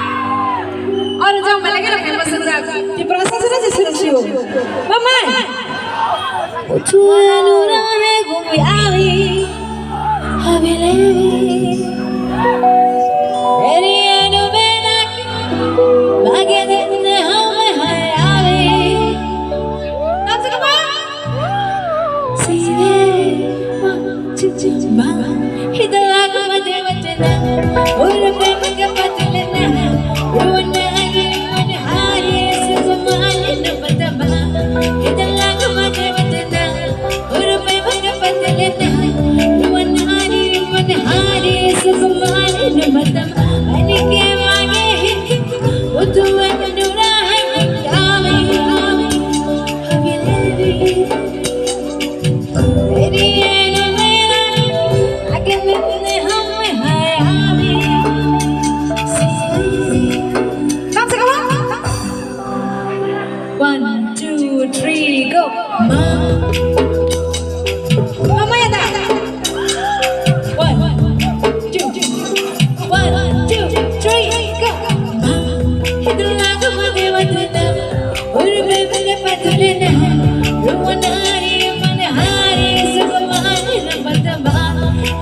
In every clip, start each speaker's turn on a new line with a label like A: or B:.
A: और जब मैं लगे ना फेमस संग्राम ये प्रोसेस है ना जैसे रशियो मम्मा तू अनुरा है गुमियारी हवेली तेरी अनुबेना की बागे दिन हम है आवे नाच के बा सीने चिचिमा हिदला को मदे वचना और प्रेम के पतलना रोना One, two, three, go. Mama ya tak? One, two, three, go. Itu lagu Madewatana, urbe bade patulena, ruwanari manahari subhamani namatama.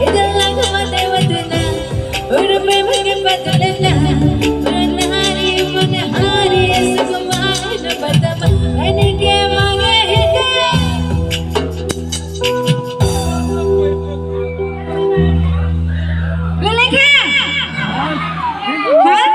A: Itu lagu Madewatana, urbe bade patulena, ruwanari manahari subhamani namatama. Ani ke mange hite. Boleh ke? Hah?